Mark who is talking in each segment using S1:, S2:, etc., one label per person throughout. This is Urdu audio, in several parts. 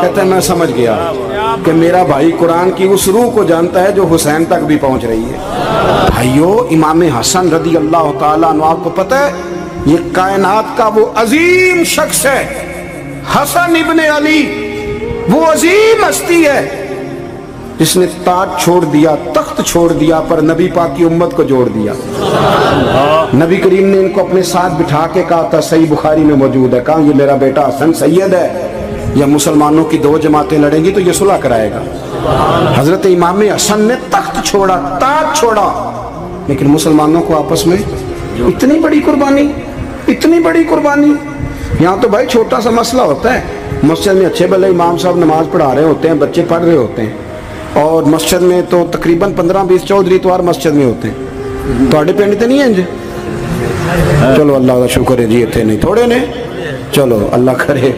S1: کہتے ہیں میں سمجھ گیا کہ میرا بھائی قرآن کی اس روح کو جانتا ہے جو حسین تک بھی پہنچ رہی ہے۔ بھائیو، امام حسن رضی اللہ تعالیٰ عنہ، آپ کو پتہ ہے یہ کائنات کا وہ عظیم شخص ہے، حسن ابن علی، وہ عظیم ہستی ہے جس نے تاج چھوڑ دیا، تخت چھوڑ دیا، پر نبی پاک کی امت کو جوڑ دیا۔ نبی کریم نے ان کو اپنے ساتھ بٹھا کے کہا تھا، صحیح بخاری میں موجود ہے، کہا یہ میرا بیٹا حسن سید ہے، یا مسلمانوں کی دو جماعتیں لڑیں گی تو یہ صلح کرائے گا۔ حضرت امام حسن نے تخت چھوڑا، تاج چھوڑا، لیکن مسلمانوں کو آپس میں اتنی بڑی قربانی، اتنی بڑی قربانی۔ یہاں تو بھائی چھوٹا سا مسئلہ ہوتا ہے، مسجد میں اچھے بھلے امام صاحب نماز پڑھا رہے ہوتے ہیں، بچے پڑھ رہے ہوتے ہیں، اور مسجد میں تو تقریباً 15-20 چودھری اتوار مسجد میں ہوتے ہیں۔ تھوڑے پنڈ تے نہیں ہیں جی؟ چلو اللہ کا شکر ہے جی، اتنے نہیں تھوڑے نے، چلو اللہ کرے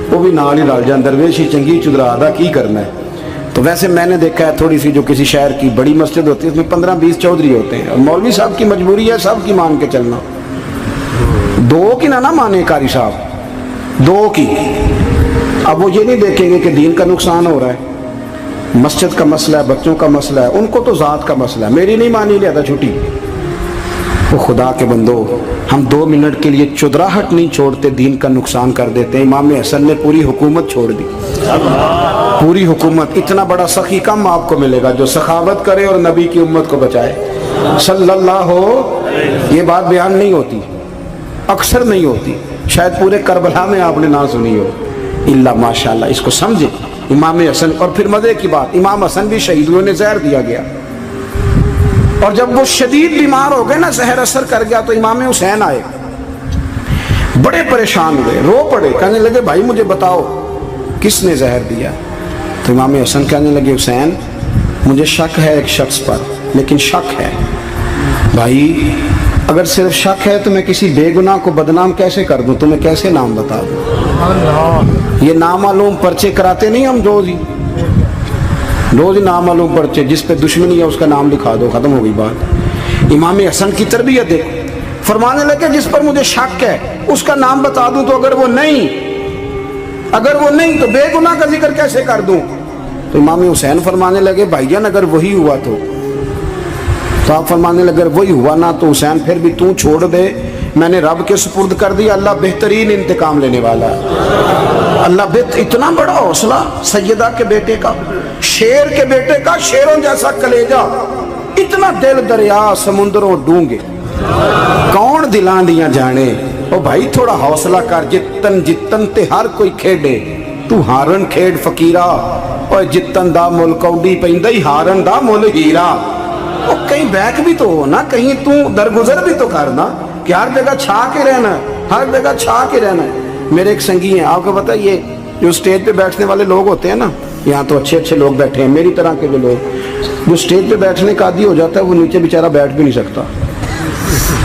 S1: وہ بھی نال ہی رل جان، درویشی چنگی چدرا دا کی کرنا ہے۔ تو ویسے میں نے دیکھا ہے تھوڑی سی جو کسی شہر کی بڑی مسجد ہوتی ہے اس میں 15-20 چودھری ہوتے ہیں، اور مولوی صاحب کی مجبوری ہے سب کی مان کے چلنا، دو کی نہ مانے قاری صاحب، دو کی۔ اب وہ یہ نہیں دیکھیں گے کہ دین کا نقصان ہو رہا ہے، مسجد کا مسئلہ ہے، بچوں کا مسئلہ ہے، ان کو تو ذات کا مسئلہ ہے، میری نہیں مانی لیا چھٹی۔ وہ خدا کے بندو، ہم 2 منٹ کے لیے چدراہٹ نہیں چھوڑتے، دین کا نقصان کر دیتے ہیں۔ امام حسن نے پوری حکومت چھوڑ دی، پوری حکومت۔ اتنا بڑا سخی کم آپ کو ملے گا جو سخاوت کرے اور نبی کی امت کو بچائے صلی اللہ ہو۔ یہ بات بیان نہیں ہوتی، اکثر نہیں ہوتی، شاید پورے کربلا میں آپ نے نہ سنی ہو، اللہ ماشاءاللہ۔ اس کو سمجھے امام حسن۔ اور پھر مزے کی بات، امام حسن بھی شہیدوں نے زہر دیا گیا، اور جب وہ شدید بیمار ہو گئے نا، زہر اثر کر گیا، تو امام حسین آئے، بڑے پریشان ہوئے، رو پڑے، کہنے لگے بھائی مجھے بتاؤ کس نے زہر دیا؟ تو امام حسن کہنے لگے حسین مجھے شک ہے ایک شخص پر، لیکن شک ہے بھائی، اگر صرف شک ہے تو میں کسی بے گناہ کو بدنام کیسے کر دوں، تمہیں کیسے نام بتا دوں؟ یہ نامعلوم پرچے کراتے نہیں ہم روز ہی نامعلوم پرچے، جس پہ دشمنی ہے اس کا نام لکھا دو، ختم ہو گئی بات۔ امام حسن کی تربیت دیکھو، فرمانے لگے جس پر مجھے شک ہے اس کا نام بتا دوں، تو اگر وہ نہیں تو بے گناہ کا ذکر کیسے کر دوں؟ تو امام حسین فرمانے لگے بھائی جان اگر وہی ہوا تو آپ فرمانے لگے اگر وہی ہوا نا تو حسین پھر بھی تو چھوڑ دے، میں نے رب کے سپرد کر دیا، اللہ بہترین انتقام لینے والا ہے۔ اللہ اتنا بڑا حوصلہ سیدہ کے بیٹے کا، شیر کے بیٹے کا، شیروں جیسا کلیجہ، اتنا دل دریا سمندروں ڈونگے، کون دلان دیاں جانے۔ او بھائی تھوڑا حوصلہ کر، جتن تے ہر کوئی کھیڈے، تو ہارن کھیڈ فقیرہ، اور جتن دا مل کوڈی پیندی ہارن دا مل ہیرا۔ او کہیں بیک بھی تو ہو نا، کہیں تو درگزر بھی تو کرنا، کہ ہر جگہ چھا کے رہنا ہے، ہر جگہ چھا کے رہنا ہے۔ میرے ایک سنگی ہیں، آپ کو پتہ یہ جو سٹیج پہ بیٹھنے والے لوگ ہوتے ہیں نا، یہاں تو اچھے لوگ بیٹھے ہیں، میری طرح کے جو لوگ، جو سٹیج پہ بیٹھنے کا عادی ہو جاتا ہے وہ نیچے بیچارہ بیٹھ بھی نہیں سکتا،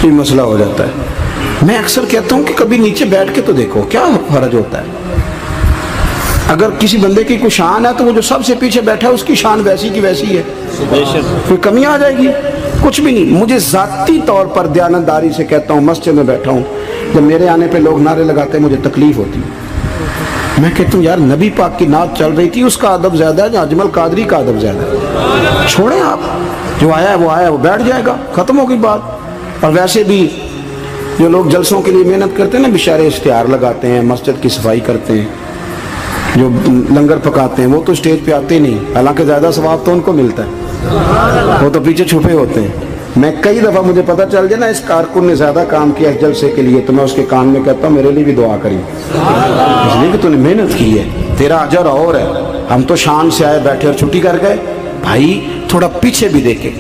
S1: یہ مسئلہ ہو جاتا ہے۔ میں اکثر کہتا ہوں کہ کبھی نیچے بیٹھ کے تو دیکھو کیا حرج ہوتا ہے۔ اگر کسی بندے کی کوئی شان ہے تو وہ جو سب سے پیچھے بیٹھا ہے اس کی شان ویسی کی ویسی ہے، کوئی کمی آ جائے گی؟ کچھ بھی نہیں۔ مجھے ذاتی طور پر دیانتداری سے کہتا ہوں، مسجد میں بیٹھا ہوں، جب میرے آنے پہ لوگ نعرے لگاتے ہیں مجھے تکلیف ہوتی ہے۔ میں کہتا ہوں یار نبی پاک کی نعت چل رہی تھی، اس کا ادب زیادہ ہے یا اجمل قادری کا ادب زیادہ ہے؟ چھوڑیں آپ، جو آیا ہے وہ بیٹھ جائے گا، ختم ہو گئی بات۔ اور ویسے بھی جو لوگ جلسوں کے لیے محنت کرتے ہیں نا، بیچارے اشتہار لگاتے ہیں، مسجد کی صفائی کرتے ہیں، جو لنگر پکاتے ہیں، وہ تو اسٹیج پہ آتے نہیں، حالانکہ زیادہ ثواب تو ان کو ملتا ہے، وہ تو پیچھے چھپے ہوتے ہیں۔ میں کئی دفعہ مجھے پتہ چل جائے نا اس کارکن نے زیادہ کام کیا اس جلسے کے لیے، تو میں اس کے کان میں کہتا ہوں میرے لیے بھی دعا کری، اس لیے کہ تو نے محنت کی ہے، تیرا اجر اور ہے۔ ہم تو شان سے آئے بیٹھے اور چھٹی کر گئے۔ بھائی تھوڑا پیچھے بھی دیکھے،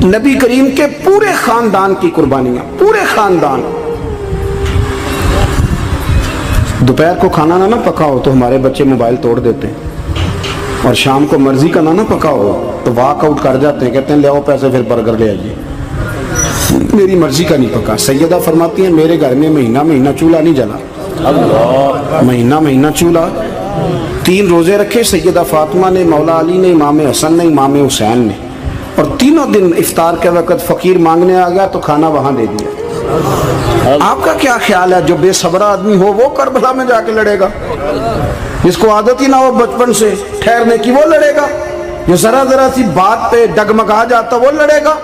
S1: نبی کریم کے پورے خاندان کی قربانیاں، پورے خاندان۔ دوپہر کو کھانا نہ پکا ہو تو ہمارے بچے موبائل توڑ دیتے ہیں، اور شام کو مرضی کا نہ پکا ہو تو واک آؤٹ کر جاتے ہیں، کہتے ہیں لے آؤ پیسے پھر برگر لے آئیے، میری مرضی کا نہیں پکا۔ سیدہ فرماتی ہیں میرے گھر میں مہینہ چولہا نہیں جلا، مہینہ چولہا۔ 3 روزے رکھے سیدہ فاطمہ نے، مولا علی نے، امام حسن نے، امام حسین نے، اور تینوں دن افطار کے وقت فقیر مانگنے آ گیا تو کھانا وہاں دے دیا۔ آپ کا کیا خیال ہے جو بے صبرا آدمی ہو وہ کربلا میں جا کے لڑے گا؟ جس کو عادت ہی نہ ہو بچپن سے ٹھہرنے کی وہ لڑے گا، جو ذرا ذرا سی بات پہ ڈگمگا جاتا وہ لڑے گا،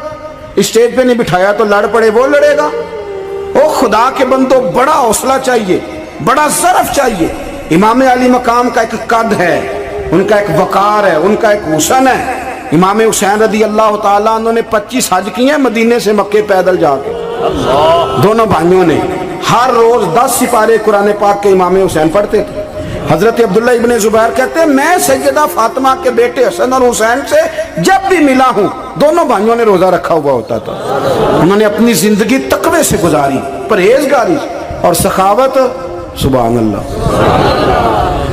S1: اسٹیج پہ نہیں بٹھایا تو لڑ پڑے وہ لڑے گا۔ او خدا کے بندو، بڑا حوصلہ چاہیے، بڑا ظرف چاہیے۔ امام علی مقام کا ایک قد ہے، ان کا ایک وقار ہے، ان کا ایک حسن ہے۔ امام حسین رضی اللہ تعالیٰ عنہ نے 25 حج کیے ہیں مدینے سے مکے پیدل جا کے، دونوں بھائیوں نے۔ ہر روز 10 سپارے قرآن پاک کے امام حسین پڑھتے تھے۔ حضرت عبداللہ ابن زبیر کہتے ہیں میں سیدہ فاطمہ کے بیٹے حسن اور حسین سے جب بھی ملا ہوں دونوں بھائیوں نے روزہ رکھا ہوا ہوتا تھا۔ انہوں نے اپنی زندگی تقوی سے گزاری، پرہیزگاری اور سخاوت۔ سبحان اللہ۔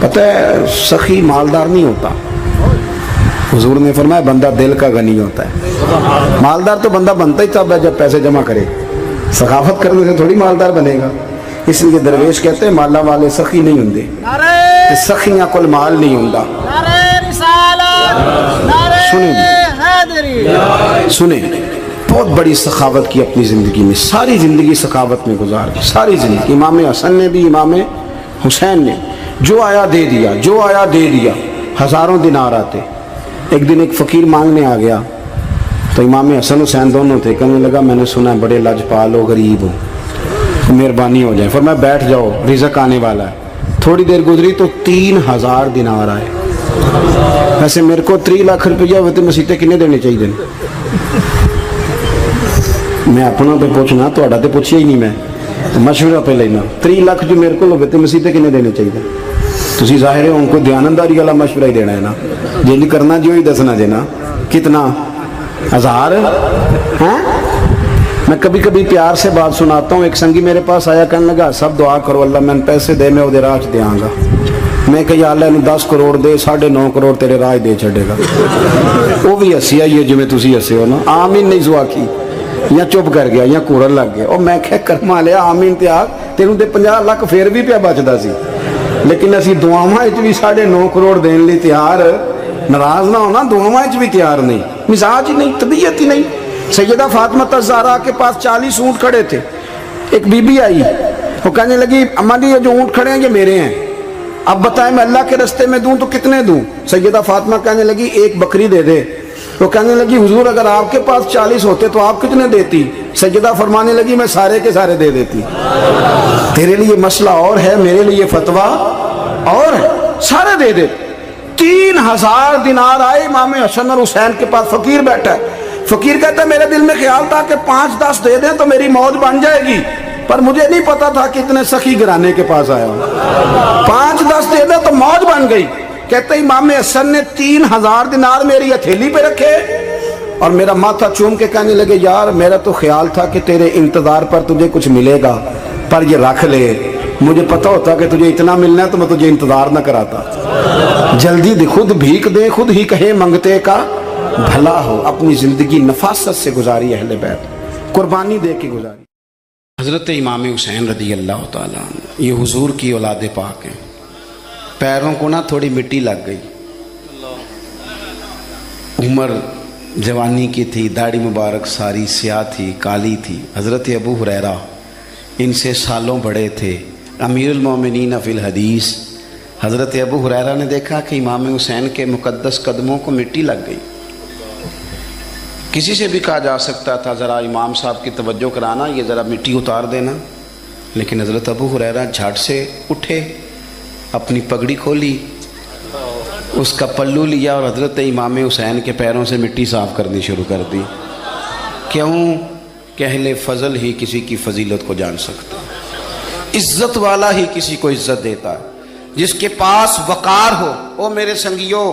S1: پتہ ہے سخی مالدار نہیں ہوتا، حضور نے فرمایا بندہ دل کا غنی ہوتا ہے۔ مالدار تو بندہ بنتا ہی تب ہے جب پیسے جمع کرے، سخاوت کرنے سے تھوڑی مالدار بنے گا۔ اس لیے درویش کہتے ہیں مالا والے سخی نہیں ہوندے، سخیاں کل مال نہیں ہوندا۔ سنیں بہت بڑی سخاوت کی اپنی زندگی میں، ساری زندگی سخاوت میں گزار دی، ساری زندگی۔ امام حسن نے بھی، امام حسین نے جو آیا دے دیا، جو آیا دے دیا، ہزاروں دینار آتے۔ ایک دن ایک فقیر مانگنے آ گیا تو امام حسن حسین دونوں تھے، کہنے لگا میں نے سنا ہے بڑے لاجپال ہو، غریب ہو، مہربانی ہو جائے۔ فرمایا بیٹھ جاؤ رزق آنے والا ہے۔ تھوڑی دیر گزری تو 3000 دینار آئے۔ ویسے میرے کو 3 لاکھ روپیہ ہوئے تو مسیطے کنے دینے چاہیے؟ میں اپنا پہ پوچھنا، تو پوچھیا ہی نہیں، میں مشورہ پہ لینا۔ 3 لاکھ جو میرے کو ہوئے تو مسیطے کنے دینے چاہیے؟ تسی ظاہر ہے ان کو دیانتداری والا مشورہ ہی دینا ہے نا، جی نہیں کرنا جو ہی دسنا جی نا۔ کتنا 1000 ہیں؟ میں کبھی کبھی پیار سے بات سناتا ہوں۔ ایک سنگی میرے پاس آیا، کہنے لگا سب دعا کرو اللہ میں پیسے دے، میں وہ راہ دیا گا۔ میں کہ یا اللہ 10 کروڑ دے، 9.5 کروڑ تیرے راہ دے چھڑے گا۔ وہ بھی ہسی آئی ہے جو میں تسی ہسے ہو نا، آمین نہیں زوا کی، یا چپ کر گیا یا کورن لگ گیا۔ اور میں کہ کرما لیا آمین تے آگ، تینوں تے 50 لاکھ پھر بھی پیا بچدا سی، لیکن اسی دعاواں وچ بھی 9.5 کروڑ دین لی تیار، ناراض نہ ہونا، دعاواں وچ بھی تیار نہیں، مزاج ہی نہیں، طبیعت ہی نہیں۔ سیدہ فاطمہ الزہرا کے پاس 40 اونٹ کھڑے تھے۔ ایک بی بی آئی، وہ کہنے لگی اماں جی یہ جو اونٹ کھڑے ہیں یہ میرے ہیں، اب بتائیں میں اللہ کے رستے میں دوں تو کتنے دوں؟ سیدہ فاطمہ کہنے لگی 1 بکری دے دے۔ وہ کہنے لگی حضور اگر آپ کے پاس 40 ہوتے تو آپ کتنے دیتی؟ سیدہ فرمانے لگی میں سارے کے سارے دے دیتی۔ تیرے لیے مسئلہ اور ہے، میرے لیے فتویٰ اور ہے، سارے دے دے۔ 3000 دینار آئے امام حسن اور حسین کے پاس۔ فقیر بیٹھا ہے، فقیر کہتا ہے میرے دل میں خیال تھا کہ 5-10 دے دیں تو میری موت بن جائے گی، پر مجھے نہیں پتا تھا کہ اتنے سخی گھرانے کے پاس آیا ہوں۔ 5-10 دے دیں تو موت بن گئی۔ کہتے امام حسن نے 3000 دینار میری ہتھیلی پہ رکھے اور میرا ماتھا چوم کے کہنے لگے یار میرا تو خیال تھا کہ تیرے انتظار پر تجھے کچھ ملے گا، پر یہ رکھ لے، مجھے پتا ہوتا کہ تجھے اتنا ملنا ہے تو میں تجھے انتظار نہ کراتا۔ جلدی دے، خود بھیک دے، خود ہی کہے منگتے کا بھلا ہو۔ اپنی زندگی نفاست سے گزاری اہل بیت، قربانی دے کے گزاری۔ حضرت امام حسین رضی اللہ تعالیٰ عنہ یہ حضور کی اولاد پاک ہیں۔ پیروں کو نہ تھوڑی مٹی لگ گئی، عمر جوانی کی تھی، داڑھی مبارک ساری سیاہ تھی، کالی تھی۔ حضرت ابو ہریرہ ان سے سالوں بڑے تھے، امیر المومنین فی الحدیث۔ حضرت ابو ہریرہ نے دیکھا کہ امام حسین کے مقدس قدموں کو مٹی لگ گئی۔ کسی سے بھی کہا جا سکتا تھا ذرا امام صاحب کی توجہ کرانا، یہ ذرا مٹی اتار دینا، لیکن حضرت ابو ہریرہ جھٹ سے اٹھے، اپنی پگڑی کھولی، اس کا پلو لیا اور حضرت امام حسین کے پیروں سے مٹی صاف کرنی شروع کر دی۔ کیوں کہ اہل فضل ہی کسی کی فضیلت کو جان سکتا، عزت والا ہی کسی کو عزت دیتا ہے، جس کے پاس وقار ہو۔ او میرے سنگیوں،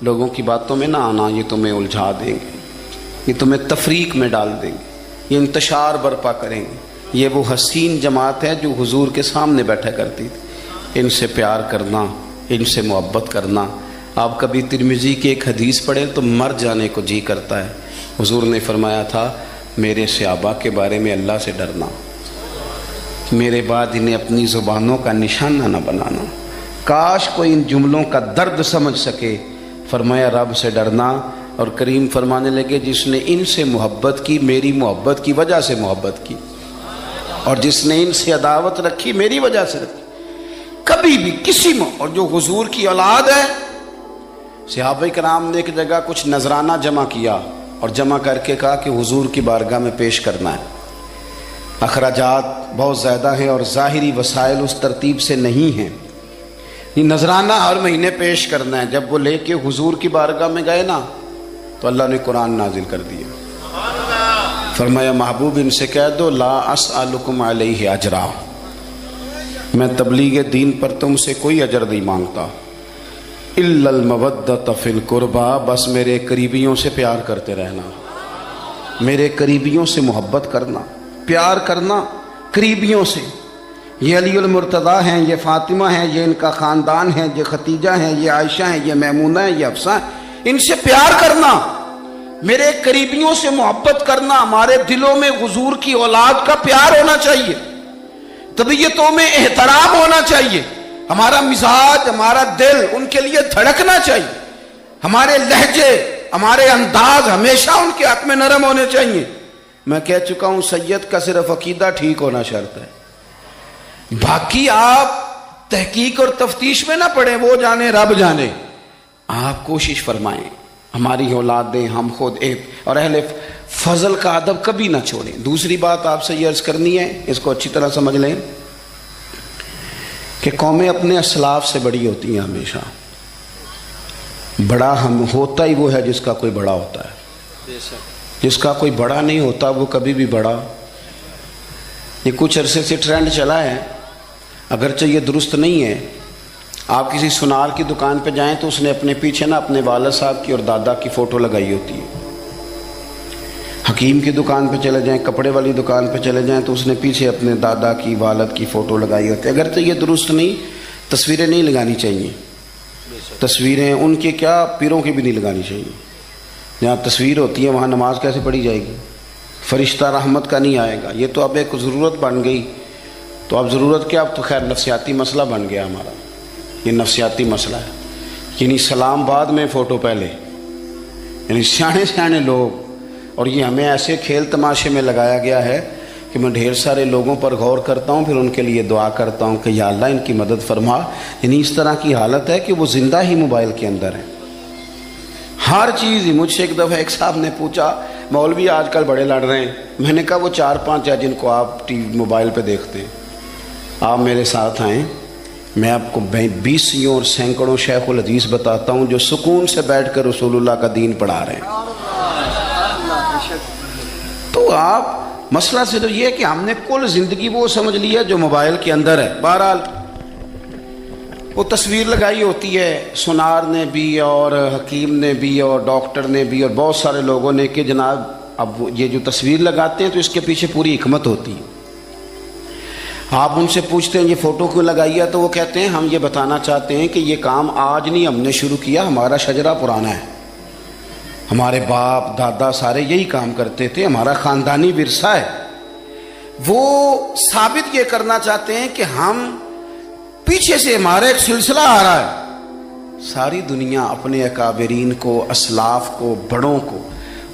S1: لوگوں کی باتوں میں نہ آنا، یہ تمہیں الجھا دیں گے، یہ تمہیں تفریق میں ڈال دیں گے، یہ انتشار برپا کریں گے۔ یہ وہ حسین جماعت ہے جو حضور کے سامنے بیٹھا کرتی تھی۔ ان سے پیار کرنا، ان سے محبت کرنا۔ آپ کبھی ترمذی کی ایک حدیث پڑھیں تو مر جانے کو جی کرتا ہے۔ حضور نے فرمایا تھا میرے صحابہ کے بارے میں اللہ سے ڈرنا، میرے بعد انہیں اپنی زبانوں کا نشانہ نہ بنانا۔ کاش کوئی ان جملوں کا درد سمجھ سکے۔ فرمایا رب سے ڈرنا، اور کریم فرمانے لگے جس نے ان سے محبت کی میری محبت کی وجہ سے محبت کی، اور جس نے ان سے عداوت رکھی میری وجہ سے رکھی۔ کبھی بھی کسی میں. اور جو حضور کی اولاد ہے، صحابہ کرام نے ایک جگہ کچھ نذرانہ جمع کیا اور جمع کر کے کہا کہ حضور کی بارگاہ میں پیش کرنا ہے. اخراجات بہت زیادہ ہیں اور ظاہری وسائل اس ترتیب سے نہیں ہیں. یہ نذرانہ ہر مہینے پیش کرنا ہے. جب وہ لے کے حضور کی بارگاہ میں گئے نا تو اللہ نے قرآن نازل کر دیا. فرمایا محبوب ان سے کہہ دو لا اسألکم علیہ اجرا، میں تبلیغ دین پر تم سے کوئی اجر نہیں مانگتا. الا المودۃ فی القربى، بس میرے قریبیوں سے پیار کرتے رہنا، میرے قریبیوں سے محبت کرنا، پیار کرنا قریبیوں سے. یہ علی المرتضیٰ ہیں، یہ فاطمہ ہیں، یہ ان کا خاندان ہے، یہ ختیجہ ہیں، یہ عائشہ ہیں، یہ میمونہ ہیں، یہ حفصہ ہیں. ان سے پیار کرنا، میرے قریبیوں سے محبت کرنا. ہمارے دلوں میں حضور کی اولاد کا پیار ہونا چاہیے، طبیعتوں میں احترام ہونا چاہیے. ہمارا مزاج، ہمارا دل ان کے لیے دھڑکنا چاہیے. ہمارے لہجے، ہمارے انداز ہمیشہ ان کے حق میں نرم ہونے چاہیے. میں کہہ چکا ہوں سید کا صرف عقیدہ ٹھیک ہونا شرط ہے، باقی آپ تحقیق اور تفتیش میں نہ پڑیں، وہ جانے رب جانے. آپ کوشش فرمائیں ہماری اولادیں، ہم خود اور اہل فضل کا ادب کبھی نہ چھوڑیں. دوسری بات آپ سے یہ عرض کرنی ہے، اس کو اچھی طرح سمجھ لیں کہ قومیں اپنے اسلاف سے بڑی ہوتی ہیں. ہمیشہ بڑا ہم ہوتا ہی وہ ہے جس کا کوئی بڑا ہوتا ہے، جس کا کوئی بڑا نہیں ہوتا وہ کبھی بھی بڑا. یہ کچھ عرصے سے ٹرینڈ چلا ہے، اگرچہ یہ درست نہیں ہے. آپ کسی سنار کی دکان پہ جائیں تو اس نے اپنے پیچھے نا اپنے والد صاحب کی اور دادا کی فوٹو لگائی ہوتی ہے. حکیم کی دکان پہ چلے جائیں، کپڑے والی دکان پہ چلے جائیں تو اس نے پیچھے اپنے دادا کی، والد کی فوٹو لگائی ہوتی ہے. اگرچہ یہ درست نہیں، تصویریں نہیں لگانی چاہیے. تصویریں ان کے کیا، پیروں کی بھی نہیں لگانی چاہیے. جہاں تصویر ہوتی ہے وہاں نماز کیسے پڑھی جائے گی؟ فرشتہ رحمت کا نہیں آئے گا. یہ تو اب ایک ضرورت بن گئی. تو اب ضرورت کیا، اب تو خیر نفسیاتی مسئلہ بن گیا ہمارا. یہ نفسیاتی مسئلہ ہے. یعنی سلام بعد میں فوٹو پہلے، یعنی سیانے سیانے لوگ. اور یہ ہمیں ایسے کھیل تماشے میں لگایا گیا ہے کہ میں ڈھیر سارے لوگوں پر غور کرتا ہوں، پھر ان کے لیے دعا کرتا ہوں کہ یا اللہ ان کی مدد فرما. یعنی اس طرح کی حالت ہے کہ وہ زندہ ہی موبائل کے اندر ہیں، ہر چیز ہی. مجھ سے ایک دفعہ ایک صاحب نے پوچھا مولوی آج کل بڑے لڑ رہے ہیں. میں نے کہا وہ 4-5 ہے جن کو آپ ٹی وی موبائل پہ دیکھتے ہیں، آپ میرے ساتھ آئیں، میں آپ کو 20 اور سینکڑوں شیخ الحدیث بتاتا ہوں جو سکون سے بیٹھ کر رسول اللہ کا دین پڑھا رہے ہیں. تو آپ مسئلہ صرف یہ ہے کہ ہم نے کل زندگی وہ سمجھ لی ہے جو موبائل کے اندر ہے. بہرحال وہ تصویر لگائی ہوتی ہے سنار نے بھی اور حکیم نے بھی اور ڈاکٹر نے بھی اور بہت سارے لوگوں نے کہ جناب اب یہ جو تصویر لگاتے ہیں تو اس کے پیچھے پوری حکمت ہوتی ہے. آپ ان سے پوچھتے ہیں یہ فوٹو کیوں لگائی ہے تو وہ کہتے ہیں ہم یہ بتانا چاہتے ہیں کہ یہ کام آج نہیں ہم نے شروع کیا، ہمارا شجرہ پرانا ہے، ہمارے باپ دادا سارے یہی کام کرتے تھے، ہمارا خاندانی ورثہ ہے. وہ ثابت یہ کرنا چاہتے ہیں کہ ہم پیچھے سے ہمارا ایک سلسلہ آ رہا ہے. ساری دنیا اپنے اکابرین کو، اسلاف کو، بڑوں کو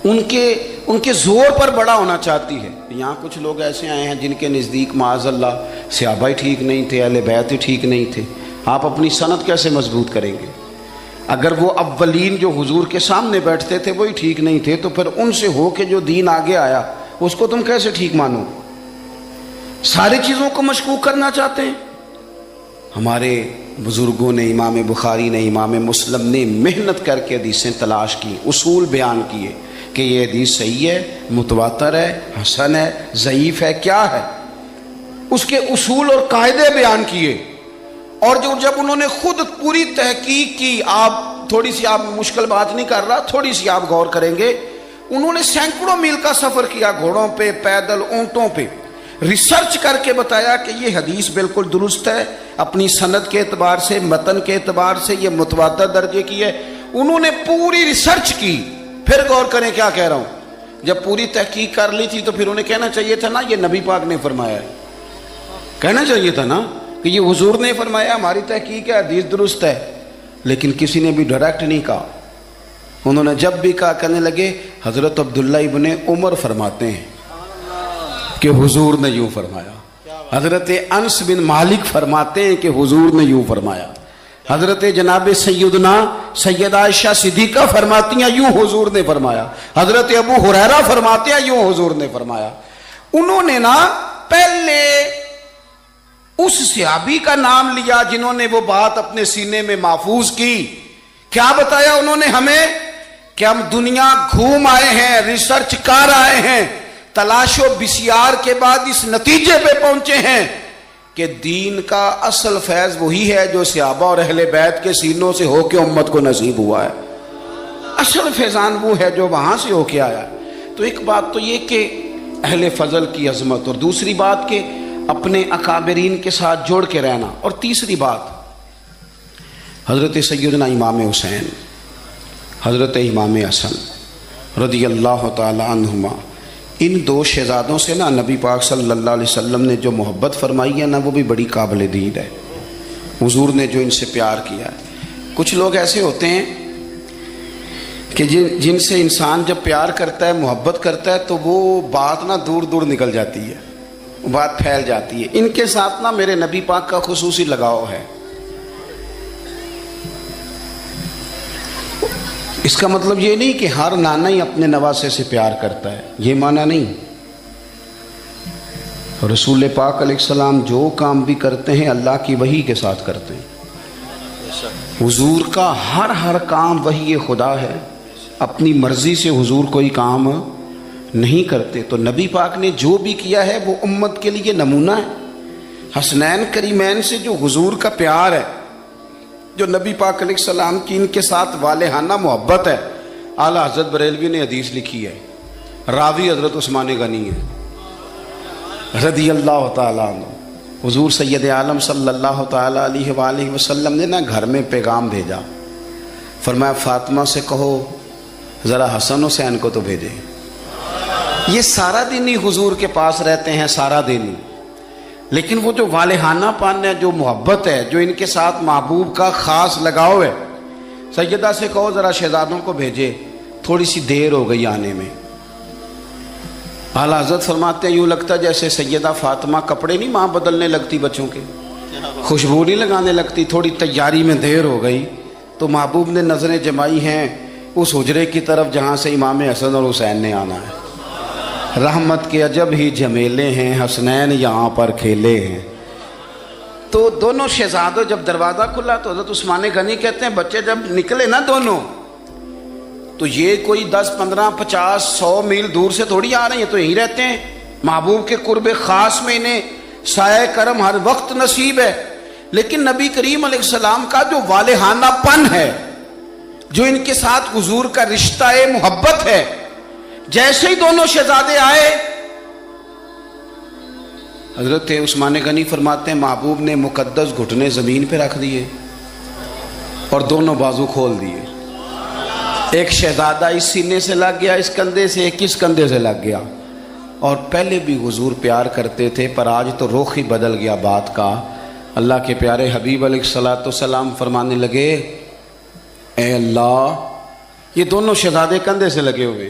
S1: ان کے زور پر بڑا ہونا چاہتی ہے. یہاں کچھ لوگ ایسے آئے ہیں جن کے نزدیک معاذ اللہ صحابہ ہی ٹھیک نہیں تھے، اہل بیت ہی ٹھیک نہیں تھے. آپ اپنی سند کیسے مضبوط کریں گے؟ اگر وہ اولین جو حضور کے سامنے بیٹھتے تھے وہی ٹھیک نہیں تھے تو پھر ان سے ہو کے جو دین آگے آیا اس کو تم کیسے ٹھیک مانو؟ ساری چیزوں کو مشکوک کرنا چاہتے ہیں. ہمارے بزرگوں نے، امام بخاری نے، امام مسلم نے محنت کر کے حدیثیں تلاش کی، اصول بیان کیے کہ یہ حدیث صحیح ہے، متواتر ہے، حسن ہے، ضعیف ہے، کیا ہے. اس کے اصول اور قاعدے بیان کیے. اور جب انہوں نے خود پوری تحقیق کی، آپ تھوڑی سی، آپ مشکل بات نہیں کر رہا، تھوڑی سی آپ غور کریں گے، انہوں نے سینکڑوں میل کا سفر کیا، گھوڑوں پہ، پیدل، اونٹوں پہ، ریسرچ کر کے بتایا کہ یہ حدیث بالکل درست ہے، اپنی سند کے اعتبار سے، متن کے اعتبار سے یہ متواتر درجے کی ہے. انہوں نے پوری ریسرچ کی. پھر غور کریں کیا کہہ رہا ہوں، جب پوری تحقیق کر لی تھی تو پھر انہیں کہنا چاہیے تھا نا یہ نبی پاک نے فرمایا ہے، کہنا چاہیے تھا نا کہ یہ حضور نے فرمایا، ہماری تحقیق ہے، حدیث درست ہے. لیکن کسی نے بھی ڈائریکٹ نہیں کہا. انہوں نے جب بھی کہا کہنے لگے حضرت عبداللہ ابن عمر فرماتے ہیں کہ حضور نے یوں فرمایا. حضرت انس بن مالک فرماتے ہیں کہ حضور نے یوں فرمایا. حضرت جناب سیدنا سیدہ عائشہ صدیقہ فرماتی ہیں یوں حضور نے فرمایا. حضرت ابو ہریرہ فرماتے ہیں یوں حضور نے فرمایا. انہوں نے نا پہلے اس صحابی کا نام لیا جنہوں نے وہ بات اپنے سینے میں محفوظ کی. کیا بتایا انہوں نے ہمیں کہ ہم دنیا گھوم آئے ہیں, ریسرچ کر آئے ہیں, تلاش و بسیار کے بعد اس نتیجے پہ پہنچے ہیں کہ دین کا اصل فیض وہی ہے جو صحابہ اور اہل بیت کے سینوں سے ہو کے امت کو نصیب ہوا ہے. اصل فیضان وہ ہے جو وہاں سے ہو کے آیا. تو ایک بات تو یہ کہ اہل فضل کی عظمت, اور دوسری بات کہ اپنے اکابرین کے ساتھ جوڑ کے رہنا, اور تیسری بات حضرت سیدنا امام حسین, حضرت امام حسن رضی اللہ تعالی عنہما, ان دو شہزادوں سے نا نبی پاک صلی اللہ علیہ وسلم نے جو محبت فرمائی ہے نا وہ بھی بڑی قابل دید ہے. حضور نے جو ان سے پیار کیا ہے. کچھ لوگ ایسے ہوتے ہیں کہ جن سے انسان جب پیار کرتا ہے, محبت کرتا ہے, تو وہ بات نا دور دور نکل جاتی ہے, بات پھیل جاتی ہے. ان کے ساتھ نا میرے نبی پاک کا خصوصی لگاؤ ہے. اس کا مطلب یہ نہیں کہ ہر نانا ہی اپنے نواسے سے پیار کرتا ہے, یہ معنی نہیں. رسول پاک علیہ السلام جو کام بھی کرتے ہیں اللہ کی وحی کے ساتھ کرتے ہیں. حضور کا ہر کام وحی خدا ہے, اپنی مرضی سے حضور کوئی کام نہیں کرتے. تو نبی پاک نے جو بھی کیا ہے وہ امت کے لیے نمونہ ہے. حسنین کریمین سے جو حضور کا پیار ہے, جو نبی پاک علیہ السلام کی ان کے ساتھ والہانہ محبت ہے. اعلیٰ حضرت بریلوی نے حدیث لکھی ہے, راوی حضرت عثمان غنی ہے رضی اللہ تعالیٰ عنہ. حضور سید عالم صلی اللہ تعالیٰ علیہ وآلہ وسلم نے نا گھر میں پیغام بھیجا, فرمایا فاطمہ سے کہو ذرا حسن حسین کو تو بھیجے. یہ سارا دن ہی حضور کے پاس رہتے ہیں, سارا دن ہی, لیکن وہ جو والہانہ پن ہے, جو محبت ہے, جو ان کے ساتھ محبوب کا خاص لگاؤ ہے. سیدہ سے کہو ذرا شہزادوں کو بھیجے, تھوڑی سی دیر ہو گئی آنے میں. اعلیٰ حضرت فرماتے ہیں یوں لگتا جیسے سیدہ فاطمہ کپڑے نہیں ماں بدلنے لگتی بچوں کے, خوشبو نہیں لگانے لگتی, تھوڑی تیاری میں دیر ہو گئی تو محبوب نے نظریں جمائی ہیں اس حجرے کی طرف جہاں سے امام حسن اور حسین نے آنا ہے. رحمت کے عجب ہی جھمیلے ہیں, حسنین یہاں پر کھیلے ہیں. تو دونوں شہزادوں جب دروازہ کھلا تو حضرت عثمان غنی کہتے ہیں بچے جب نکلے نا دونوں, تو یہ کوئی 10 15 50 100 میل دور سے تھوڑی آ رہے ہیں, تو یہیں رہتے ہیں. محبوب کے قرب خاص میں انہیں سایہ کرم ہر وقت نصیب ہے. لیکن نبی کریم علیہ السلام کا جو والہانہ پن ہے, جو ان کے ساتھ حضور کا رشتہ محبت ہے, جیسے ہی دونوں شہزادے آئے, حضرت عثمان غنی فرماتے ہیں محبوب نے مقدس گھٹنے زمین پہ رکھ دیے اور دونوں بازو کھول دیے. ایک شہزادہ اس سینے سے لگ گیا اس کندھے سے, ایک اس کندھے سے لگ گیا. اور پہلے بھی حضور پیار کرتے تھے, پر آج تو رخ ہی بدل گیا بات کا. اللہ کے پیارے حبیب علیہ الصلوۃ والسلام فرمانے لگے اے اللہ, یہ دونوں شہزادے کندھے سے لگے ہوئے,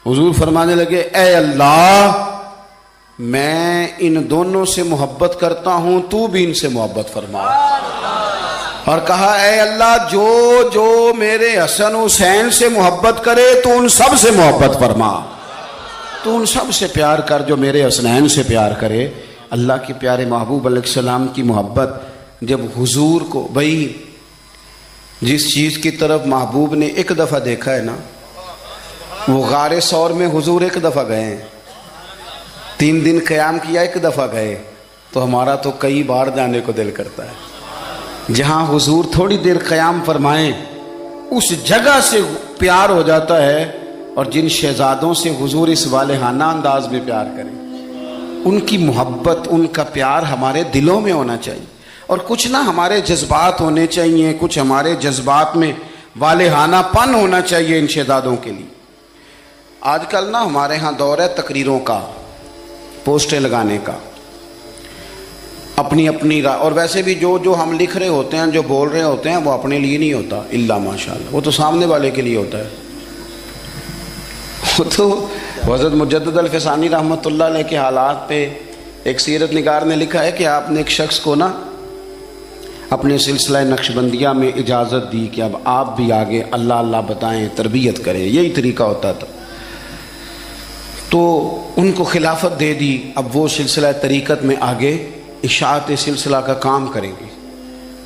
S1: حضور فرمانے لگے اے اللہ میں ان دونوں سے محبت کرتا ہوں, تو بھی ان سے محبت فرما. اور کہا اے اللہ جو جو میرے حسن حسین سے محبت کرے تو ان سب سے محبت فرما, تو ان سب سے پیار کر جو میرے حسنین سے پیار کرے. اللہ کے پیارے محبوب علیہ السلام کی محبت جب حضور کو, بھائی جس چیز کی طرف محبوب نے ایک دفعہ دیکھا ہے نا, وہ غار ثور میں حضور ایک دفعہ گئے ہیں, 3 دن قیام کیا ایک دفعہ گئے, تو ہمارا تو کئی بار جانے کو دل کرتا ہے. جہاں حضور تھوڑی دیر قیام فرمائیں اس جگہ سے پیار ہو جاتا ہے. اور جن شہزادوں سے حضور اس والہانہ انداز میں پیار کریں, ان کی محبت, ان کا پیار ہمارے دلوں میں ہونا چاہیے. اور کچھ نہ ہمارے جذبات ہونے چاہیے, کچھ ہمارے جذبات میں والہانہ پن ہونا چاہیے ان شہزادوں کے لیے. آج کل نا ہمارے ہاں دور ہے تقریروں کا, پوسٹیں لگانے کا, اپنی اپنی اور ویسے بھی جو ہم لکھ رہے ہوتے ہیں, جو بول رہے ہوتے ہیں, وہ اپنے لیے نہیں ہوتا الا ماشاءاللہ, وہ تو سامنے والے کے لیے ہوتا ہے. وہ تو حضرت مجدد الفسانی رحمۃ اللہ علیہ کے حالات پہ ایک سیرت نگار نے لکھا ہے کہ آپ نے ایک شخص کو نا اپنے سلسلہ نقشبندیہ میں اجازت دی کہ اب آپ بھی آگے اللہ اللہ بتائیں، تربیت کریں، یہی طریقہ ہوتا تھا، تو ان کو خلافت دے دی، اب وہ سلسلہ طریقت میں آگے اشاعت سلسلہ کا کام کریں گے۔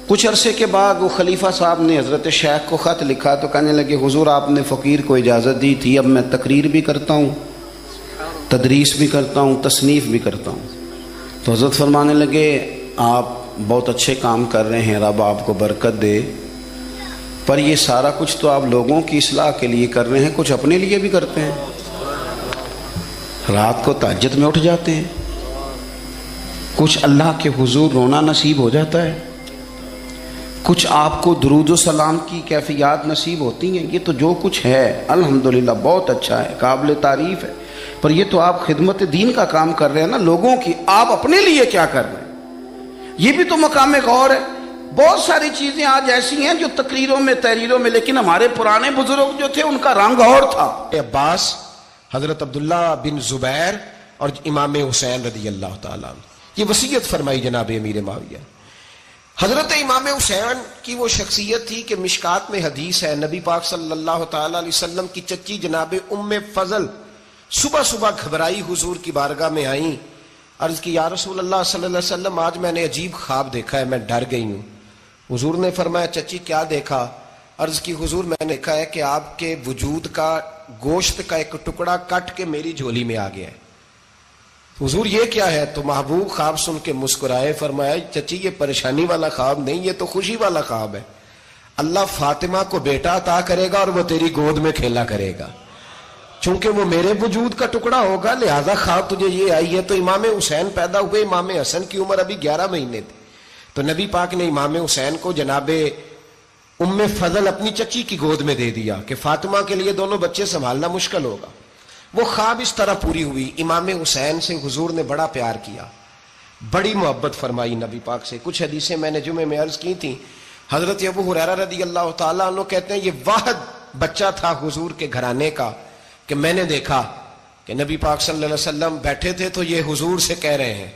S1: کچھ عرصے کے بعد وہ خلیفہ صاحب نے حضرت شیخ کو خط لکھا تو کہنے لگے حضور آپ نے فقیر کو اجازت دی تھی، اب میں تقریر بھی کرتا ہوں، تدریس بھی کرتا ہوں، تصنیف بھی کرتا ہوں۔ تو حضرت فرمانے لگے آپ بہت اچھے کام کر رہے ہیں، رب آپ کو برکت دے، پر یہ سارا کچھ تو آپ لوگوں کی اصلاح کے لیے کر رہے ہیں، کچھ اپنے لیے بھی کرتے ہیں، رات کو تہجد میں اٹھ جاتے ہیں، کچھ اللہ کے حضور رونا نصیب ہو جاتا ہے، کچھ آپ کو درود و سلام کی کیفیات نصیب ہوتی ہیں، یہ تو جو کچھ ہے الحمدللہ بہت اچھا ہے، قابل تعریف ہے، پر یہ تو آپ خدمت دین کا کام کر رہے ہیں نا لوگوں کی، آپ اپنے لیے کیا کر رہے ہیں؟ یہ بھی تو مقام غور ہے۔ بہت ساری چیزیں آج ایسی ہیں جو تقریروں میں تحریروں میں، لیکن ہمارے پرانے بزرگ جو تھے ان کا رنگ اور تھا۔
S2: عباس، حضرت عبداللہ بن زبیر اور امام حسین رضی اللہ تعالیٰ عنہ، یہ وصیت فرمائی جناب امیر معاویہ۔ حضرت امام حسین کی وہ شخصیت تھی کہ مشکات میں حدیث ہے، نبی پاک صلی اللہ تعالیٰ علیہ وسلم کی چچی جناب ام فضل صبح صبح گھبرائی حضور کی بارگاہ میں آئیں، عرض کی یا رسول اللہ صلی اللہ علیہ وسلم آج میں نے عجیب خواب دیکھا ہے، میں ڈر گئی ہوں۔ حضور نے فرمایا چچی کیا دیکھا؟ عرض کی حضور میں نے دیکھا ہے کہ آپ کے وجود کا گوشت کا ایک ٹکڑا کٹ کے میری جھولی میں آ گیا ہے۔ حضور یہ کیا ہے؟ تو محبوب خواب سن کے مسکرائے، فرمایا چچی یہ پریشانی والا خواب نہیں، یہ تو خوشی والا خواب ہے، اللہ فاطمہ کو بیٹا عطا کرے گا اور وہ تیری گود میں کھیلا کرے گا، چونکہ وہ میرے وجود کا ٹکڑا ہوگا لہذا خواب تجھے یہ آئی ہے۔ تو امام حسین پیدا ہوئے، امام حسن کی عمر ابھی 11 مہینے تھی، تو نبی پاک نے امام حسین کو جناب ام فضل اپنی چچی کی گود میں دے دیا کہ فاطمہ کے لیے دونوں بچے سنبھالنا مشکل ہوگا۔ وہ خواب اس طرح پوری ہوئی، امام حسین سے حضور نے بڑا پیار کیا، بڑی محبت فرمائی نبی پاک سے۔ کچھ حدیثیں میں نے جمعے میں عرض کی تھیں، حضرت ابو ہریرہ رضی اللہ تعالیٰ عنہ کہتے ہیں یہ واحد بچہ تھا حضور کے گھرانے کا کہ میں نے دیکھا کہ نبی پاک صلی اللہ علیہ وسلم بیٹھے تھے تو یہ حضور سے کہہ رہے ہیں،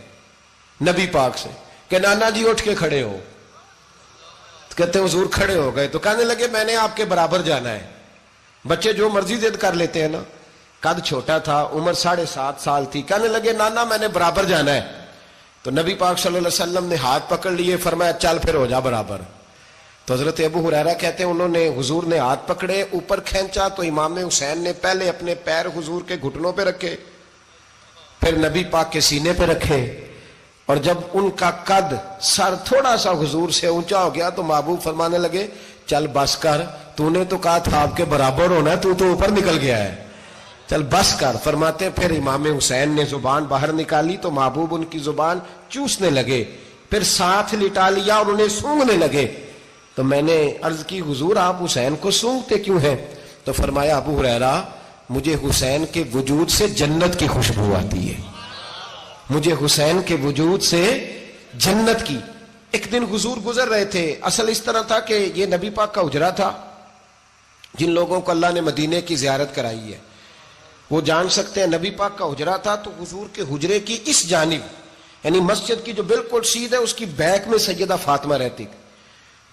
S2: نبی پاک سے کہ نانا جی اٹھ کے کھڑے ہو، کہتے ہیں حضور کھڑے ہو گئے، تو کہنے لگے میں نے آپ کے برابر جانا ہے۔ بچے جو مرضی ضد کر لیتے ہیں نا، قد چھوٹا تھا، عمر 7.5 سال تھی، کہنے لگے نانا میں نے برابر جانا ہے، تو نبی پاک صلی اللہ علیہ وسلم نے ہاتھ پکڑ لیے، فرمایا چل پھر ہو جا برابر۔ تو حضرت ابو ہریرہ کہتے ہیں انہوں نے حضور نے ہاتھ پکڑے، اوپر کھینچا تو امام حسین نے پہلے اپنے پیر حضور کے گھٹنوں پہ رکھے، پھر نبی پاک کے سینے پہ رکھے، اور جب ان کا قد سر تھوڑا سا حضور سے اونچا ہو گیا تو محبوب فرمانے لگے چل بس کر، تو نے تو کہا تھا آپ کے برابر ہونا، تو اوپر نکل گیا ہے، چل بس کر۔ فرماتے پھر امام حسین نے زبان باہر نکالی تو محبوب ان کی زبان چوسنے لگے، پھر ساتھ لٹا لیا اور انہیں سونگھنے لگے۔ تو میں نے عرض کی حضور آپ حسین کو سونگتے کیوں ہیں؟ تو فرمایا ابو ہریرہ مجھے حسین کے وجود سے جنت کی خوشبو آتی ہے، مجھے حسین کے وجود سے جنت کی۔ ایک دن حضور گزر رہے تھے، اصل اس طرح تھا کہ یہ نبی پاک کا حجرہ تھا، جن لوگوں کو اللہ نے مدینے کی زیارت کرائی ہے وہ جان سکتے ہیں، نبی پاک کا حجرہ تھا، تو حضور کے حجرے کی اس جانب یعنی مسجد کی جو بالکل سیدھ ہے اس کی بیک میں سیدہ فاطمہ رہتی،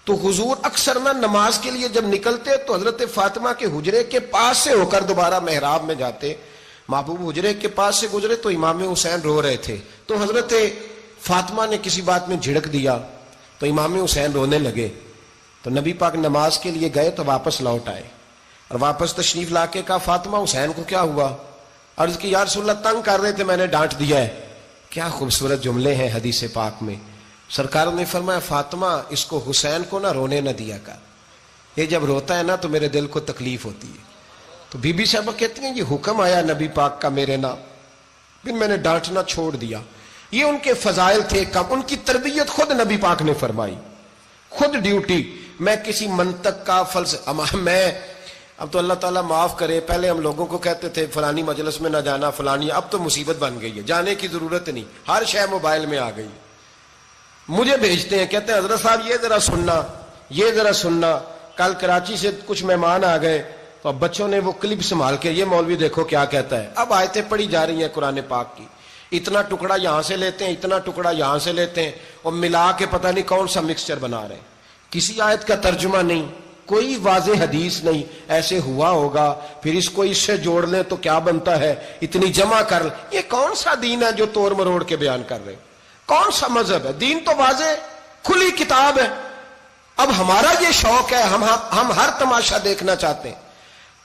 S2: تو حضور اکثر نہ نماز کے لیے جب نکلتے تو حضرت فاطمہ کے حجرے کے پاس سے ہو کر دوبارہ محراب میں جاتے، محبوب حجرے کے پاس سے گزرے تو امام حسین رو رہے تھے، تو حضرت فاطمہ نے کسی بات میں جھڑک دیا تو امام حسین رونے لگے، تو نبی پاک نماز کے لیے گئے تو واپس لوٹ آئے اور واپس تشریف لا کے کہا فاطمہ حسین کو کیا ہوا؟ عرض کی یا رسول اللہ تنگ کر رہے تھے میں نے ڈانٹ دیا ہے۔ کیا خوبصورت جملے ہیں حدیث پاک میں، سرکار نے فرمایا فاطمہ اس کو حسین کو نہ رونے نہ دیا کر، یہ جب روتا ہے نا تو میرے دل کو تکلیف ہوتی ہے۔ تو بی بی صاحبہ کہتی ہیں یہ حکم آیا نبی پاک کا میرے نام، پھر میں نے ڈانٹنا چھوڑ دیا۔ یہ ان کے فضائل تھے کم، ان کی تربیت خود نبی پاک نے فرمائی، خود ڈیوٹی۔ میں کسی منطق کا میں اب تو اللہ تعالیٰ معاف کرے، پہلے ہم لوگوں کو کہتے تھے فلانی مجلس میں نہ جانا فلانی، اب تو مصیبت بن گئی ہے، جانے کی ضرورت نہیں، ہر شے موبائل میں آ گئی۔ مجھے بھیجتے ہیں کہتے ہیں حضرت صاحب یہ ذرا سننا، یہ ذرا سننا، کل کراچی سے کچھ مہمان آ گئے تو اب بچوں نے وہ کلپ سنبھال کے یہ مولوی دیکھو کیا کہتا ہے، اب آیتیں پڑھی جا رہی ہیں قرآن پاک کی، اتنا ٹکڑا یہاں سے لیتے ہیں، اتنا ٹکڑا یہاں سے لیتے ہیں، اور ملا کے پتہ نہیں کون سا مکسچر بنا رہے ہیں. کسی آیت کا ترجمہ نہیں، کوئی واضح حدیث نہیں. ایسے ہوا ہوگا، پھر اس کو اس سے جوڑ لیں تو کیا بنتا ہے، اتنی جمع کر لیں. یہ کون سا دین ہے جو توڑ مروڑ کے بیان کر رہے ہیں؟ کون سا مذہب ہے؟ دین تو واضح کھلی کتاب ہے. اب ہمارا یہ شوق ہے، ہم ہر تماشا دیکھنا چاہتے ہیں.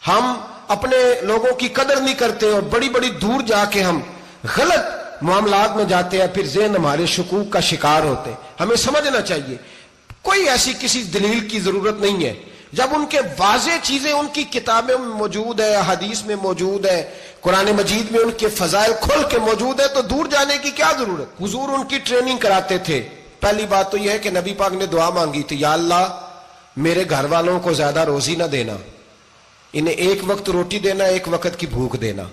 S2: ہم اپنے لوگوں کی قدر نہیں کرتے اور بڑی بڑی دور جا کے ہم غلط معاملات میں جاتے ہیں، پھر ذہن ہمارے شکوک کا شکار ہوتے ہیں. ہمیں سمجھنا چاہیے کوئی ایسی کسی دلیل کی ضرورت نہیں ہے. جب ان کے واضح چیزیں ان کی کتابیں میں موجود ہے، حدیث میں موجود ہے، قرآن مجید میں ان کے فضائل کھل کے موجود ہے، تو دور جانے کی کیا ضرورت؟ حضور ان کی ٹریننگ کراتے تھے. پہلی بات تو یہ ہے کہ نبی پاک نے دعا مانگی تھی، یا اللہ میرے گھر والوں کو زیادہ روزی نہ دینا، انہیں ایک وقت روٹی دینا، ایک وقت کی بھوک دینا.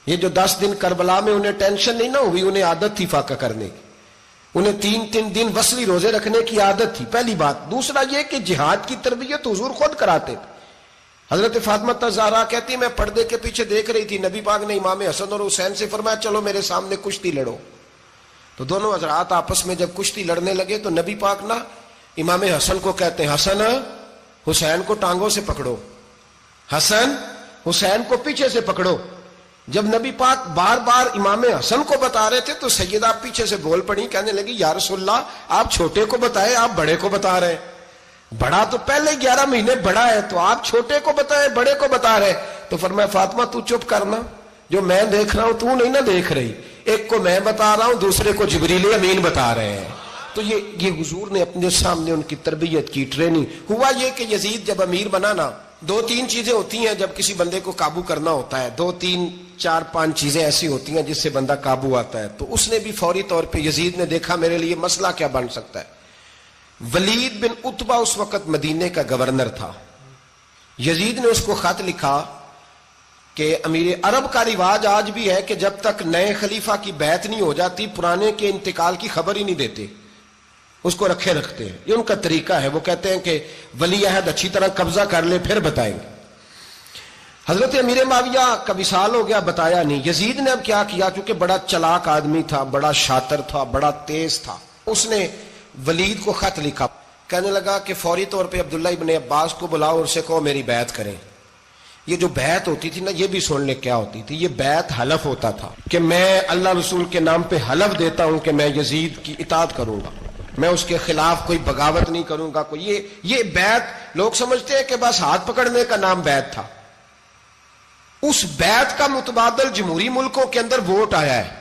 S2: یہ جو 10 دن کربلا میں انہیں ٹینشن نہیں نہ ہوئی، انہیں عادت تھی فاقہ کرنے کی، انہیں 3 دن وصلی روزے رکھنے کی عادت تھی. پہلی بات. دوسرا یہ کہ جہاد کی تربیت حضور خود کراتے تھے. حضرت فاطمہ زہرا کہتی میں پردے کے پیچھے دیکھ رہی تھی، نبی پاک نے امام حسن اور حسین سے فرمایا چلو میرے سامنے کشتی لڑو. تو دونوں حضرات آپس میں جب کشتی لڑنے لگے تو نبی پاک نا امام حسن کو کہتے ہیں حسن حسین کو ٹانگوں سے پکڑو، حسن حسین کو پیچھے سے پکڑو. جب نبی پاک بار بار امام حسن کو بتا رہے تھے تو سیدہ پیچھے سے بول پڑی، کہنے لگی یا رسول اللہ آپ چھوٹے کو بتائے، آپ بڑے کو بتا رہے. بڑا تو پہلے 11 مہینے بڑا ہے، تو آپ چھوٹے کو بتائے بڑے کو بتا رہے. تو فرمایا فاطمہ تو چپ کرنا، جو میں دیکھ رہا ہوں تو نہیں نہ دیکھ رہی. ایک کو میں بتا رہا ہوں، دوسرے کو جبریل امین بتا رہے ہیں. تو یہ حضور نے اپنے سامنے ان کی تربیت کی، ٹریننگ. ہوا یہ کہ یزید جب امیر بنا نا، 2-3 چیزیں ہوتی ہیں جب کسی بندے کو قابو کرنا ہوتا ہے، 2-3-4-5 چیزیں ایسی ہوتی ہیں جس سے بندہ قابو آتا ہے. تو اس نے بھی فوری طور پہ یزید نے دیکھا میرے لیے مسئلہ کیا بن سکتا ہے. ولید بن عتبہ اس وقت مدینے کا گورنر تھا. یزید نے اس کو خط لکھا کہ امیر عرب کا رواج آج بھی ہے کہ جب تک نئے خلیفہ کی بیعت نہیں ہو جاتی پرانے کے انتقال کی خبر ہی نہیں دیتے، اس کو رکھے رکھتے ہیں. یہ ان کا طریقہ ہے. وہ کہتے ہیں کہ ولی عہد اچھی طرح قبضہ کر لے پھر بتائیں گے. حضرت امیر معاویہ کا وصال ہو گیا، بتایا نہیں. یزید نے اب کیا کیا، کیونکہ بڑا چلاک آدمی تھا، بڑا شاطر تھا، بڑا تیز تھا، اس نے ولید کو خط لکھا. کہنے لگا کہ فوری طور پہ عبداللہ ابن عباس کو بلاؤ اور اسے کہو میری بیعت کریں. یہ جو بیعت ہوتی تھی نا، یہ بھی سن لے کیا ہوتی تھی. یہ بیعت حلف ہوتا تھا کہ میں اللہ رسول کے نام پہ حلف دیتا ہوں کہ میں یزید کی اطاعت کروں گا، میں اس کے خلاف کوئی بغاوت نہیں کروں گا. کوئی یہ بیعت لوگ سمجھتے ہیں کہ بس ہاتھ پکڑنے کا نام بیعت تھا. اس بیعت کا متبادل جمہوری ملکوں کے اندر ووٹ آیا ہے.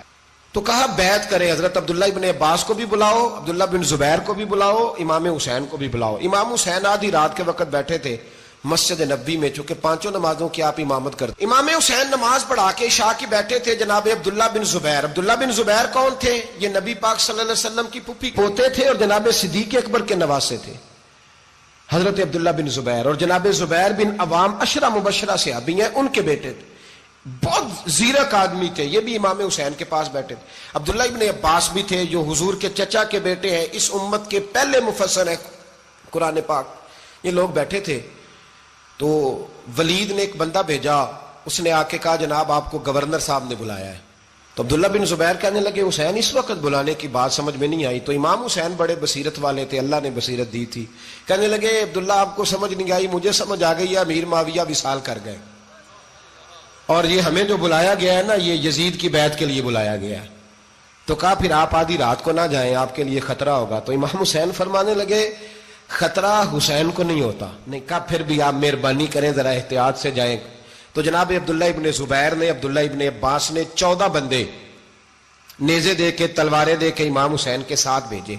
S2: تو کہا بیعت کرے. حضرت عبداللہ ابن عباس کو بھی بلاؤ، عبداللہ بن زبیر کو بھی بلاؤ، امام حسین کو بھی بلاؤ. امام حسین آدھی رات کے وقت بیٹھے تھے مسجد نبوی میں، چونکہ 5 نمازوں کی آپ امامت کرتے. امام حسین نماز پڑھا کے عشاء کی بیٹھے تھے. جناب عبداللہ بن زبیر. عبداللہ بن زبیر کون تھے؟ یہ نبی پاک صلی اللہ علیہ وسلم کی پھوپھی پوتے تھے اور جناب صدیق اکبر کے نواسے تھے. حضرت عبداللہ بن زبیر اور جناب زبیر بن عوام عشرہ مبشرہ صحابی ہیں، ان کے بیٹے تھے. بہت زیرک آدمی تھے. یہ بھی امام حسین کے پاس بیٹھے تھے. عبداللہ ابن عباس بھی تھے جو حضور کے چچا کے بیٹے ہیں، اس امت کے پہلے مفسر ہیں قرآن پاک. یہ لوگ بیٹھے تھے. تو ولید نے ایک بندہ بھیجا، اس نے آ کے کہا جناب آپ کو گورنر صاحب نے بلایا ہے. تو عبداللہ بن زبیر کہنے لگے حسین اس وقت بلانے کی بات سمجھ میں نہیں آئی. تو امام حسین بڑے بصیرت والے تھے، اللہ نے بصیرت دی تھی. کہنے لگے عبداللہ آپ کو سمجھ نہیں آئی، مجھے سمجھ آ گئی ہے، امیر معاویہ وصال کر گئے اور یہ ہمیں جو بلایا گیا ہے نا، یہ یزید کی بیعت کے لیے بلایا گیا ہے. تو کہا پھر آپ آدھی رات کو نہ جائیں، آپ کے لیے خطرہ ہوگا. تو امام حسین فرمانے لگے خطرہ حسین کو نہیں ہوتا. نہیں کہا پھر بھی آپ مہربانی کریں ذرا احتیاط سے جائیں. تو جناب عبداللہ ابن زبیر نے، عبداللہ ابن عباس نے 14 بندے نیزے دے کے، تلواریں دے کے امام حسین کے ساتھ بھیجے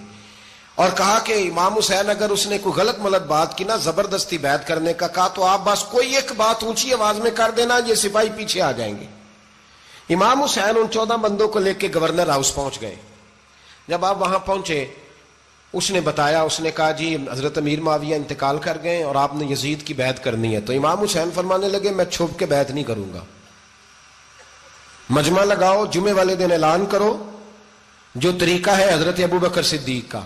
S2: اور کہا کہ امام حسین اگر اس نے کوئی غلط ملت بات کی نا، زبردستی بیعت کرنے کا کہا، تو آپ بس کوئی ایک بات اونچی آواز میں کر دینا، یہ سپاہی پیچھے آ جائیں گے. امام حسین ان 14 بندوں کو لے کے گورنر ہاؤس پہنچ گئے. جب آپ وہاں پہنچے اس نے بتایا، اس نے کہا جی حضرت امیر معاویہ انتقال کر گئے اور آپ نے یزید کی بیعت کرنی ہے. تو امام حسین فرمانے لگے میں چھپ کے بیعت نہیں کروں گا. مجمع لگاؤ، جمعے والے دن اعلان کرو. جو طریقہ ہے حضرت ابو بکر صدیق کا،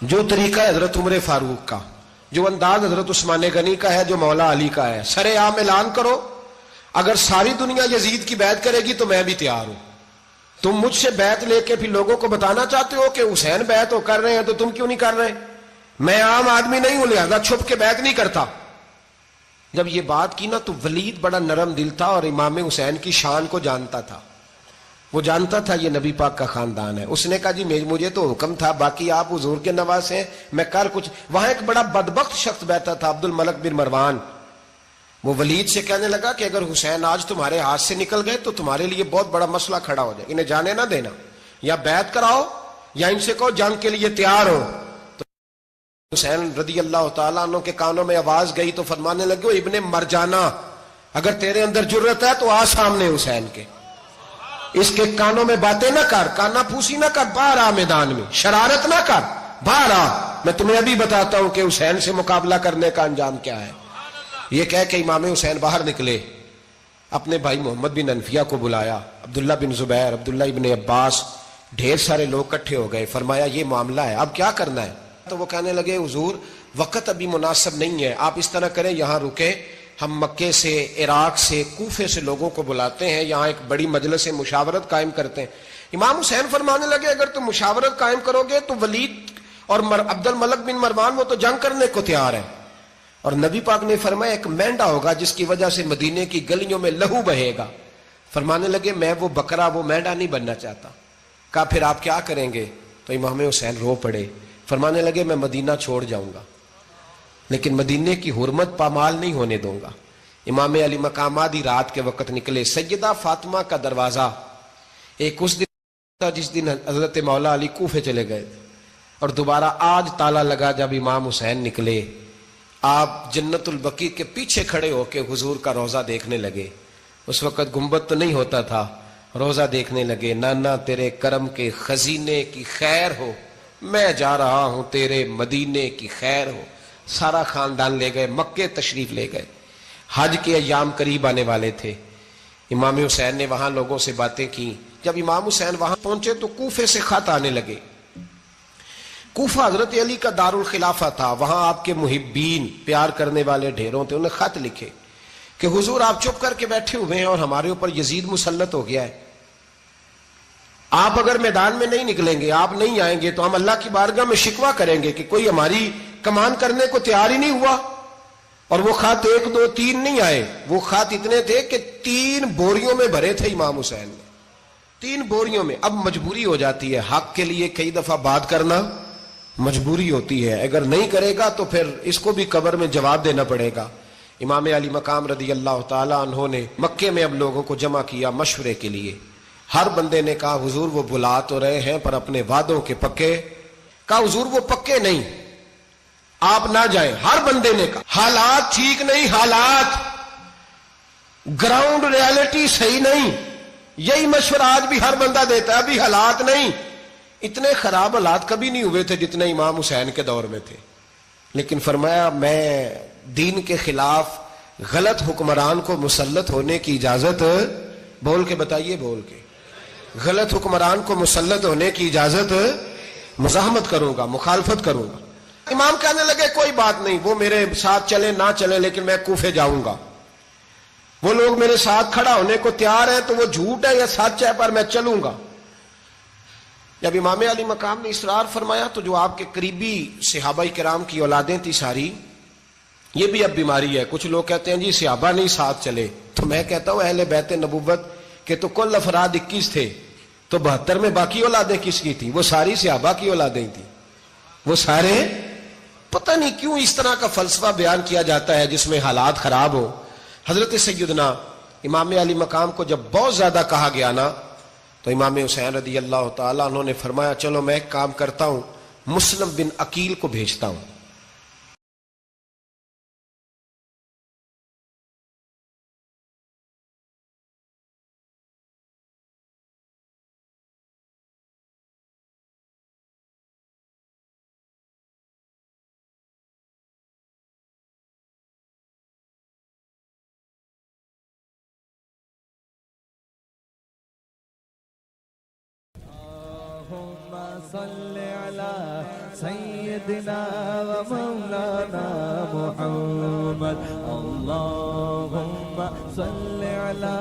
S2: جو طریقہ ہے حضرت عمر فاروق کا، جو انداز حضرت عثمان غنی کا ہے، جو مولا علی کا ہے، سر عام اعلان کرو. اگر ساری دنیا یزید کی بیعت کرے گی تو میں بھی تیار ہوں. تم مجھ سے بیعت لے کے پھر لوگوں کو بتانا چاہتے ہو کہ حسین بیعت کر رہے ہیں تو تم کیوں نہیں کر رہے؟ میں عام آدمی نہیں ہوں لہذا چھپ کے بیعت نہیں کرتا. جب یہ بات کی نا تو ولید بڑا نرم دل تھا اور امام حسین کی شان کو جانتا تھا. وہ جانتا تھا یہ نبی پاک کا خاندان ہے. اس نے کہا جی مجھے تو حکم تھا، باقی آپ حضور کے نواز ہیں، میں کر کچھ. وہاں ایک بڑا بدبخت شخص بیٹھا تھا، عبد الملک بن مروان. وہ ولید سے کہنے لگا کہ اگر حسین آج تمہارے ہاتھ سے نکل گئے تو تمہارے لیے بہت بڑا مسئلہ کھڑا ہو جائے، انہیں جانے نہ دینا، یا بیعت کراؤ یا ان سے کہو جنگ کے لیے تیار ہو. تو حسین رضی اللہ تعالیٰ عنہ کے کانوں میں آواز گئی تو فرمانے لگے ابن مرجانہ، اگر تیرے اندر جرت ہے تو آ سامنے حسین کے، اس کے کانوں میں باتیں نہ کر، کانا پھوسی نہ کر، باہر آ میدان میں، شرارت نہ کر، باہر آ، میں تمہیں ابھی بتاتا ہوں کہ حسین سے مقابلہ کرنے کا انجام کیا ہے. یہ کہہ کہ امام حسین باہر نکلے، اپنے بھائی محمد بن انفیہ کو بلایا، عبداللہ بن زبیر، عبداللہ ابن عباس، ڈھیر سارے لوگ اکٹھے ہو گئے. فرمایا یہ معاملہ ہے، اب کیا کرنا ہے؟ تو وہ کہنے لگے حضور وقت ابھی مناسب نہیں ہے، آپ اس طرح کریں یہاں رکے، ہم مکے سے، عراق سے، کوفے سے لوگوں کو بلاتے ہیں، یہاں ایک بڑی مجلس مشاورت قائم کرتے ہیں. امام حسین فرمانے لگے اگر تم مشاورت قائم کرو گے تو ولید اور عبد الملک بن مروان وہ تو جنگ کرنے کو تیار ہے، اور نبی پاک نے فرمایا ایک مینڈا ہوگا جس کی وجہ سے مدینے کی گلیوں میں لہو بہے گا. فرمانے لگے میں وہ بکرا، وہ مینڈا نہیں بننا چاہتا. کہا پھر آپ کیا کریں گے؟ تو امام حسین رو پڑے، فرمانے لگے میں مدینہ چھوڑ جاؤں گا لیکن مدینے کی حرمت پامال نہیں ہونے دوں گا. امام علی مقام آدھی رات کے وقت نکلے. سیدہ فاطمہ کا دروازہ ایک اس دن تھا جس دن حضرت مولا علی کوفے چلے گئے تھے، اور دوبارہ آج تالا لگا جب امام حسین نکلے. آپ جنت البقیع کے پیچھے کھڑے ہو کے حضور کا روضہ دیکھنے لگے. اس وقت گنبد تو نہیں ہوتا تھا، روضہ دیکھنے لگے. نانا تیرے کرم کے خزینے کی خیر ہو، میں جا رہا ہوں تیرے مدینے کی خیر ہو. سارا خاندان لے گئے، مکے تشریف لے گئے. حج کے ایام قریب آنے والے تھے. امام حسین نے وہاں لوگوں سے باتیں کی. جب امام حسین وہاں پہنچے تو کوفے سے خط آنے لگے. کوفہ حضرت علی کا دارالخلافہ تھا، وہاں آپ کے محبین، پیار کرنے والے ڈھیروں تھے. انہیں خط لکھے کہ حضور آپ چپ کر کے بیٹھے ہوئے ہیں اور ہمارے اوپر یزید مسلط ہو گیا ہے. آپ اگر میدان میں نہیں نکلیں گے، آپ نہیں آئیں گے تو ہم اللہ کی بارگاہ میں شکوہ کریں گے کہ کوئی ہماری کمان کرنے کو تیار ہی نہیں ہوا. اور وہ خط 1 2 3 نہیں آئے، وہ خط اتنے تھے کہ 3 بوریوں میں بھرے تھے امام حسین نے، 3 بوریوں میں. اب مجبوری ہو جاتی ہے، حق کے لیے کئی دفعہ بات کرنا مجبوری ہوتی ہے، اگر نہیں کرے گا تو پھر اس کو بھی قبر میں جواب دینا پڑے گا. امام علی مقام رضی اللہ تعالی عنہ نے مکے میں اب لوگوں کو جمع کیا مشورے کے لیے. ہر بندے نے کہا حضور وہ بلا تو رہے ہیں پر اپنے وعدوں کے پکے. کہا حضور وہ پکے نہیں، آپ نہ جائیں. ہر بندے نے کہا حالات ٹھیک نہیں، حالات گراؤنڈ ریالٹی صحیح نہیں. یہی مشورہ آج بھی ہر بندہ دیتا ہے، ابھی حالات نہیں. اتنے خراب حالات کبھی نہیں ہوئے تھے جتنے امام حسین کے دور میں تھے. لیکن فرمایا میں دین کے خلاف غلط حکمران کو مسلط ہونے کی اجازت، بول کے بتائیے، بول کے، غلط حکمران کو مسلط ہونے کی اجازت، مزاحمت کروں گا، مخالفت کروں گا. امام کہنے لگے کوئی بات نہیں، وہ میرے ساتھ چلے نہ چلے لیکن میں کوفے جاؤں گا. وہ لوگ میرے ساتھ کھڑا ہونے کو تیار ہیں تو وہ جھوٹ ہے یا سچ ہے پر میں چلوں گا. جب امام علی مقام نے اصرار فرمایا تو جو آپ کے قریبی صحابہ کرام کی اولادیں تھی ساری، یہ بھی اب بیماری ہے. کچھ لوگ کہتے ہیں جی صحابہ نہیں ساتھ چلے، تو میں کہتا ہوں اہل بیت نبوت کے تو کل افراد 21 تھے، تو 72 میں باقی اولادیں کس کی تھیں؟ وہ ساری صحابہ کی اولادیں تھیں. وہ سارے، پتہ نہیں کیوں اس طرح کا فلسفہ بیان کیا جاتا ہے جس میں حالات خراب ہو. حضرت سیدنا امام علی مقام کو جب بہت زیادہ کہا گیا نا تو امام حسین رضی اللہ تعالیٰ عنہ نے فرمایا چلو میں ایک کام کرتا ہوں، مسلم بن عقیل کو بھیجتا ہوں.
S3: صل على سيدنا ومولانا محمد. اللهم صل على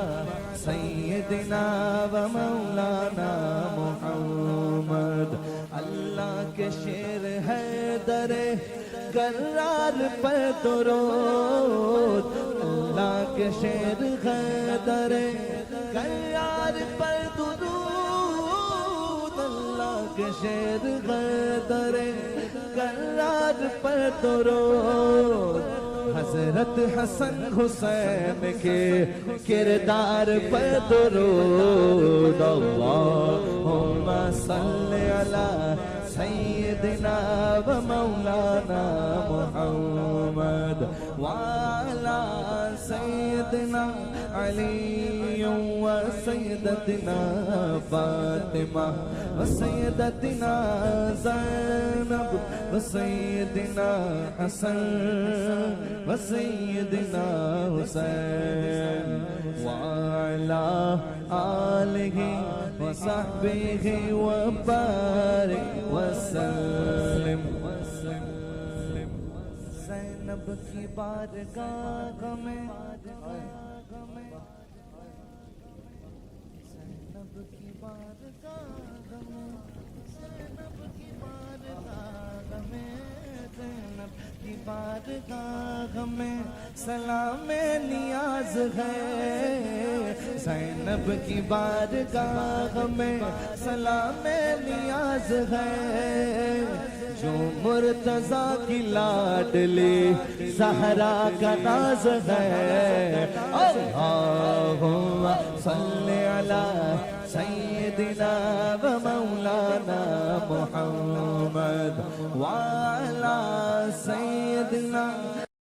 S3: سیدنا و مولانا محمد. اللہ کے شیر حیدر کرار پر درود. اللہ کے شیر حیدر کرار پر درود. اللہ کے شیر حیدر کرار پر درود. حضرت حسن حسین کے کردار پر درود. اللہم صلی علی سیدنا و مولانا محمد وعلی سیدنا علی و سیدتنا فاطمہ و سیدتنا زینب و سیدنا حسن و سیدنا حسین وعلی آلہ و صحبہ و بارک وسلم. زینب کی بارگاہ میں زینب کی بارگاہ میں زینب کی بارگاہ میں زینب کی بارگاہ میں سلام نیاز ہے. زینب کی بارگاہ میں سلام نیاز ہے. جو مرتضیٰ کی لاڈلی زہرا کا ناز ہے. اللہم صلی علی سیدنا